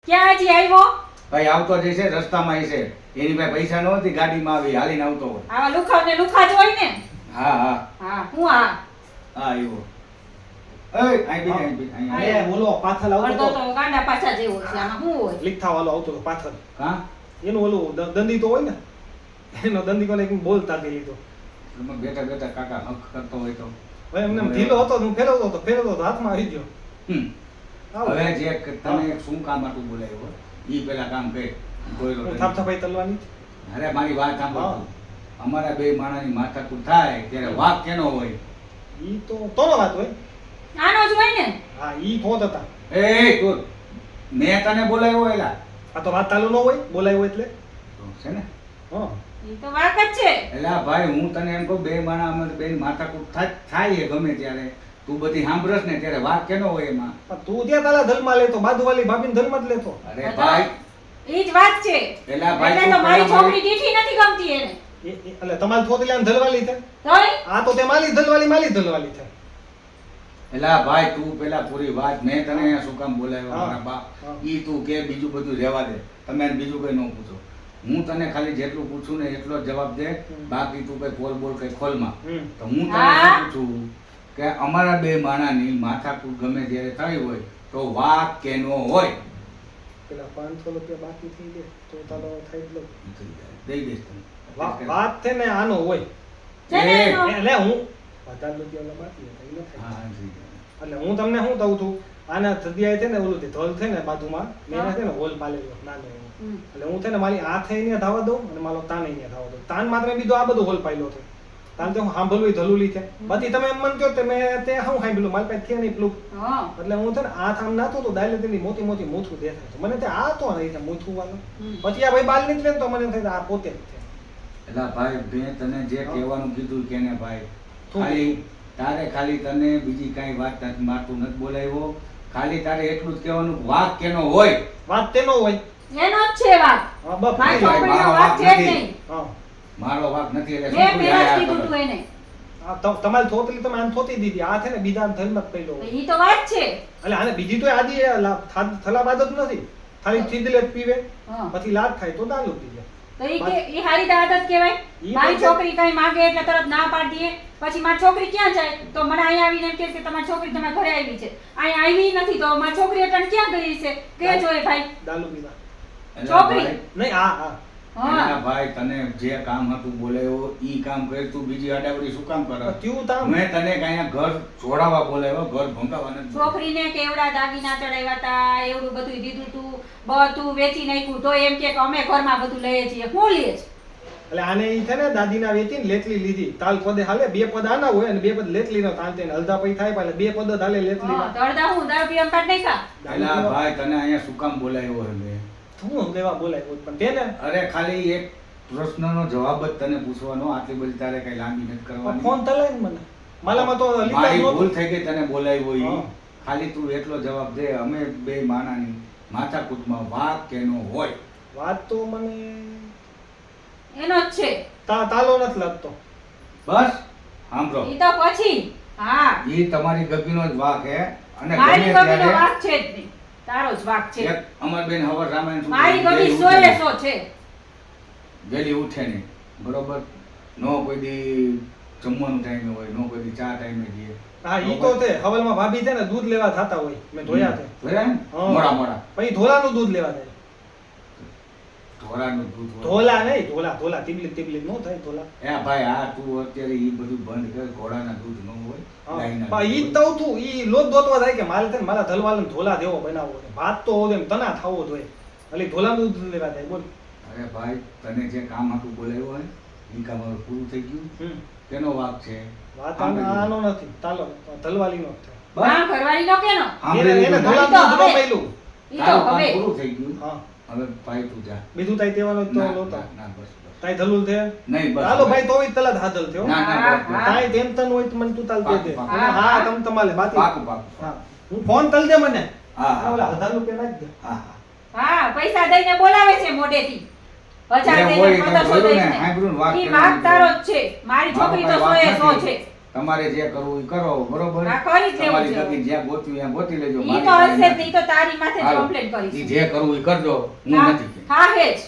ક્યાં હજી આવ્યો? ભાઈ આવતો જે છે રસ્તામાં છે એની પાસે પૈસા ન હતી ગાડીમાં આવી હાલીને આવતો હોય. આવા લુખાવ ને લુખા જ હોય ને. હા હા હા હું આ હા આવ્યો. એય આઈ બી એ બોલો પાછળ આવતો અડધો તો તો ગાંડા પાછા જેવો છે આમાં શું હોય? લીખા વાળો આવતો તો પાછળ હા એનું ઓલું દંડી તો હોય ને એનો દંડી કોને એક બોલતા દે લીધો તમે બેઠા બેઠા કાકા હક કરતો હોય તો ભાઈ એમને ઢીલો હતો હું ફેરવતો તો હાથમાં આવી ગયો હમ. આવો. હવે જે તને શું કામ હતું બોલાવ્યો ઈ પેલા કામ કર કોઈ હું થાપ થાપાઈ તલવાની અરે મારી વાત સાંભળ હા. તું. અમારા બે માણસની માથાકૂટ થાય ત્યારે વાક કેનો હોય? ઈ તો તોનો વાત હોય આનો જ હોય ને. હા ઈ થોત હતા એ તું મેં તને બોલાવ્યો એલા આ તો વાત ચાલુ ન હોય બોલાયો એટલે તો છે ને હા ઈ તો વાક જ છે. એલા ભાઈ હું તને એમ કહું બે માણસ અમારે બેન માથાકૂટ થાય એ ગમે ત્યારે તું બધી સાંભળસ ને ત્યારે વાત કેનો હોય એમાં? પણ તું ત્યાં તાલા ધલમાં લેતો બાજુવાળી ભાભીને ધલમાં જ લેતો અરે ભાઈ ઈ જ વાત છે. એલા ભાઈ એટલે તો તું મારી પેલા છોકરી દીઠી નથી ગમતી એને. એટલે તમારી થોતી લેન ધલવાલી છે તોય આ તો તે માલી ધલવાલી છે એલા ભાઈ તું પેલા પૂરી વાત મેં તને અહીંયા શું કામ બોલાવ્યો હા. મારા બાપ હા. ઈ તું કે બીજું બધું રહેવા દે તમે એને બીજું કઈ ન પૂછો હું તને ખાલી જેટલું પૂછું ને એટલો જ જવાબ દે બાકી તું કઈ બોલ બોલ કઈ ખોલમાં હમ તો હું તને હા. શું પૂછું કે અમારા બે માણાની માથાકૂટ ગમે ત્યારે થઈ હોય તો વાક કેનો હોય? પેલા 500 રૂપિયા બાકી થઈ ગયા તો તારો થઈ જ લો દઈ દઈશ તને. વાત છે ને આનો હોય છે ને એ, એનો. એટલે હું વધારે રૂપિયા બાકી હતા ઈ ન થાય હા, થઈ જાય. એટલે હું તમને શું કહું છું આના થદિયાએ છે ને ઓલું તે ધોલ છે ને બાજુમાં મેં હા. એને છે ને હોલ પાલેલો નાનો એવો. હમ. એટલે હું છે ને મારી આ થઈને ધાવા દઉં અને મારો તાને અહીંયા ધાવા દઉં તાન માત્ર મેં બીજો આ બધો હોલ પાયલો છે તાન તો હું સાંભળવું ધલુલી છે બાકી તમે એમ મન કહો તે મેં તે હું સાંભળ્યું મારી પાસે છે નહીં પેલું હા. એટલે હું છે ને આ થામ નાતો તો દાયલે તેની મોટી મોટી મૂછું દેખાય છે મને તે આ તો નહીં છે મૂછું વાળું હમ. પછી આ ભાઈ બાલ નીકળે ને તો મને એમ થાય કે આ પોતે જ છે એલા ભાઈ મેં તને જે હા. કહેવાનું કીધું કે ને ભાઈ શું ખાલી તારે ખાલી તને બીજી કાંઈ વાત નથી મારતું નથી બોલાવ્યો ખાલી તારે એટલું જ કહેવાનું કે વાક કેનો હોય? વાત તેનો હોય એનો જ છે વાત. હા બસ મારી પૂરી વાત. છોકરીનો મારો વાત વાક છે જ નથી. નહીં. હા મારો વાક નથી એટલે મેં શું તું પેલા જ યાર કીધું કરો? તું એને. આ તમારી થોતલી તમે આને થોતી દીધી આ છે ને બીજા ધર્મ જ પહેલો તો ઈ તો વાત છે. એટલે આને બીજી તો આજી થલાબાદ જ નથી ખાલી ચીદલે જ પીવે હા. પછી લાત ખાય તો દારૂ પી જાય તો ઈ હારી આદત કહેવાય. ઈ મારી પણ છોકરી કઈ માંગે એટલે તરત ના પાડી દઈએ. પછી મારી છોકરી ક્યાં જાય તો મને અહીંયા આવીને એમ કહે કે તમારી છોકરી તમારા ઘરે આવી છે. અહીંયા આવી નથી તો મારી છોકરી અટણ ક્યાં ગઈ છે કે જોઈએ ભાઈ. દારૂ પીવા એલા છોકરી. ભાઈ, નહીં આ હા એલા હા. ભાઈ તને જે કામ હતું બોલાવ્યો ઈ કામ કરે તું બીજી આડાવડી શું કામ કરે? ત્યું તામ મેં તને કાંઈ ઘર છોડાવવા બોલાવ્યો ઘર ભંગાવવા નથી બોલાવ્યો. છોકરીને કેવડા દાગીના ચડાવ્યા હતા એવું બધું દીધું તું બધું વેચી નાખ્યું તો એમ કે અમે ઘરમાં બધું લઈએ છીએ. શું લે છે? એટલે આને ઈ છે ને દાદીના વેચીને લેટલી લીધી તાલ પદે હાલે બે પદ આના હોય અને બે પદ લેટલી નો તાલ તેને અડધા પૈ થાય એટલે બે પદ જ હાલે લેટલી હા, તો અડધા હું દારૂ પીવા કાઢ નાખ્યા. એલા ભાઈ તને અહીંયા શું કામ બોલાવ્યો હે મેં? શું લેવા બોલાય પણ તેને અરે ખાલી એક પ્રશ્નનો જવાબ જ તને પૂછવાનો આટલી બધી તારે કઈ લાંબી નથી કરવાની. ફોન તલાય ને મને માલામાં તો લીધા મારી જ ભૂલ નહોતું. થઈ ગઈ તને બોલાવ્યો ઈ. હા. ખાલી તું એટલો જવાબ દે અમે બે માણાની માથાકૂટમાં વાક કેનો હોય? વાત તો મને એનો જ છે. તાલો નથી લાગતો બસ સાંભળો ઈ તો પછી હા ઈ તમારી ગગીનો જ વાક હે અને મારી ગમે ગમીનો ત્યારે વાક છે જ નહીં. તારો જ વાક છે. એક અમર બેન હવર રામાયણ શું મારી કીધું? ગમી વહેલી ઉઠે 100 એ 100 છે. વહેલી ઉઠે નહીં બરોબર નો કોઈ દી જમવાનું ટાઈમે હોય નો કોઈ દી ચા ટાઈમે દે. હા ઈ તો તે હવલમાં ભાભી છે ને દૂધ લેવા થતા હોય મેં ધોયા છે બરાબર ને? હા. મોડા મોડા પછી ધોલાનું દૂધ લેવા જાય ઢોરાનું દૂધ હોય. ધોલા નહીં ધોલા તીબલી નો થાય ધોલા એ ભાઈ આ તું અત્યારે ઈ બધું બંધ કર ઘોડાના દૂધ ન હોય હા. ગાયના પણ ઈ દૂધ જ કહું છું ઈ લોટ દોતવા થાય કે મારે છે ને મારા ધલવાલાને ધોલા દેવો બનાવવો છે ભાત તો હોવો જોઈએ તના થવો જોઈએ એટલે ધોલાનું દૂધ લેવા જાય બોલ હોય. અરે ભાઈ તને જે કામ હતું બોલાવ્યો હોય ઈ કામ હવે પૂરું થઈ ગયું. હમ કેનો વાક છે? વાત આનો નથી તાલો ધલવાલીનો જ છે ના ઘરવાળી નો કેનો? સાંભળી એને લીધું. ધોલાનું તો દૂધ હવે. નો મળ્યું ઈ તો તારું કામ હવે પૂરું થઈ ગયું. હા હવે ભાઈ તું જા. બીજું તાઈ તેવાનો તો ના, નહોતો ના, ના, બસ, બસ. તાઈ ધલુલ છે નહીં, બસ, ચાલો બસ. ભાઈ તોય તલત હાદલ થયો ના, ના, બસ, બસ. હા. તાઈ તેમ તન હોય તો મને તું તાલ દે દે પાકું, પાકું. હા તમ તમાલે બાતી પાકું, પાકું. હા હું ફોન તલ દે મને હા, હા. ઓલા 1000 રૂપિયા નાખ દે હા, હા. હા પૈસા દઈને બોલાવે છે મોઢેથી. 1000 એ દઈને હોય, તમે 1500 જોયું ને, દઈને. સાંભળ્યું ને, વાત ઈ કરવાની વાક તારો જ છે. મારી મારો છોકરી તો કાંઈ 100 એ વાક 100 નથી. છે. તમારે જે કરવું એ કરો બરોબર હા, કરી જ લેવું તમારી છે. જગ્યાએ જ્યાં ગોત્યું ત્યાં ગોતી લેજો ઈ મારી તો પાસે હશે જ નહીં, ઈ તો તારી માથે જ હાલો. કમ્પ્લેટ ઈ કરીશ. જે કરવું એ કરજો હું હા, નથી કહેતો. હા હેજ